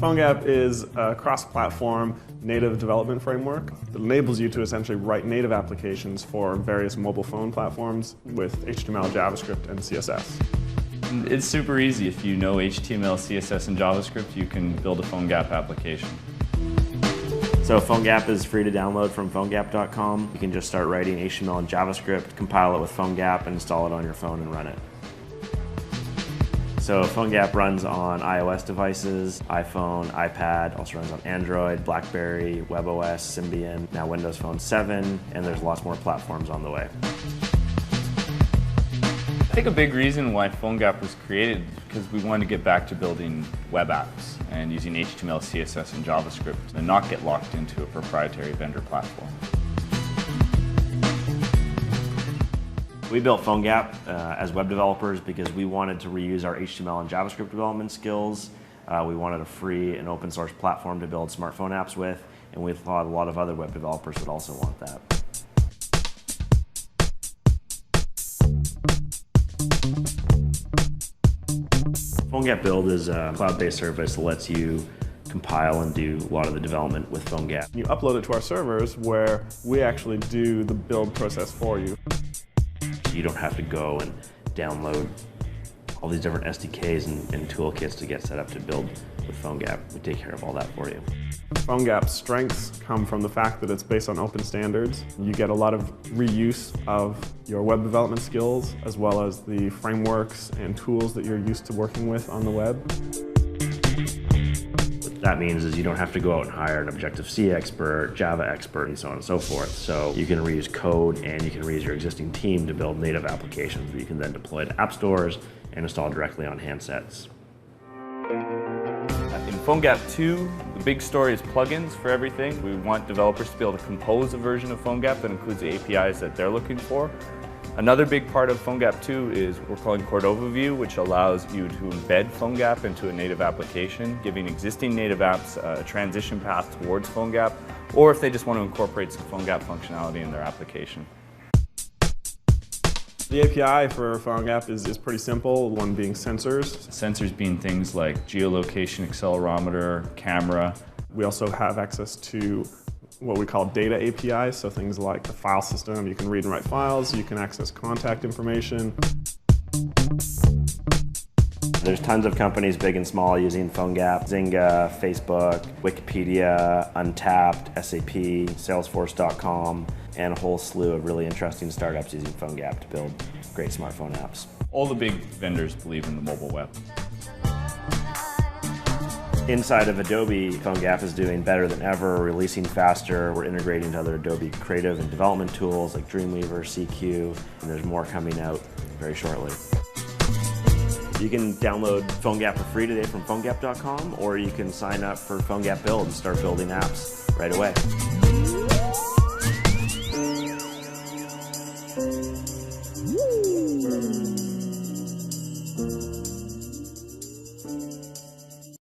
PhoneGap is a cross-platform native development framework that enables you to essentially write native applications for various mobile phone platforms with HTML, JavaScript, and CSS. It's super easy. If you know HTML, CSS, and JavaScript, you can build a PhoneGap application. So PhoneGap is free to download from PhoneGap.com. You can just start writing HTML and JavaScript, compile it with PhoneGap, and install it on your phone and run it. So PhoneGap runs on iOS devices, iPhone, iPad, also runs on Android, BlackBerry, WebOS, Symbian, now Windows Phone 7, and there's lots more platforms on the way. I think a big reason why PhoneGap was created is because we wanted to get back to building web apps and using HTML, CSS, and JavaScript and not get locked into a proprietary vendor platform. We built PhoneGap as web developers because we wanted to reuse our HTML and JavaScript development skills. We wanted a free and open source platform to build smartphone apps with, and we thought a lot of other web developers would also want that. PhoneGap Build is a cloud-based service that lets you compile and do a lot of the development with PhoneGap. You upload it to our servers where we actually do the build process for you. You don't have to go and download all these different SDKs and toolkits to get set up to build with PhoneGap. We take care of all that for you. PhoneGap's strengths come from the fact that it's based on open standards. You get a lot of reuse of your web development skills as well as the frameworks and tools that you're used to working with on the web. What that means is you don't have to go out and hire an Objective-C expert, Java expert, and so on and so forth. So you can reuse code and you can reuse your existing team to build native applications that you can then deploy to app stores and install directly on handsets. In PhoneGap 2, the big story is plugins for everything. We want developers to be able to compose a version of PhoneGap that includes the APIs that they're looking for. Another big part of PhoneGap 2 is what we're calling Cordova View, which allows you to embed PhoneGap into a native application, giving existing native apps a transition path towards PhoneGap, or if they just want to incorporate some PhoneGap functionality in their application. The API for PhoneGap is pretty simple, one being sensors. Sensors being things like geolocation, accelerometer, camera. We also have access to what we call data APIs, so things like the file system. You can read and write files, you can access contact information. There's tons of companies, big and small, using PhoneGap. Zynga, Facebook, Wikipedia, Untapped, SAP, Salesforce.com, and a whole slew of really interesting startups using PhoneGap to build great smartphone apps. All the big vendors believe in the mobile web. Inside of Adobe, PhoneGap is doing better than ever, releasing faster. We're integrating to other Adobe creative and development tools like Dreamweaver, CQ, and there's more coming out very shortly. You can download PhoneGap for free today from PhoneGap.com, or you can sign up for PhoneGap Build and start building apps right away.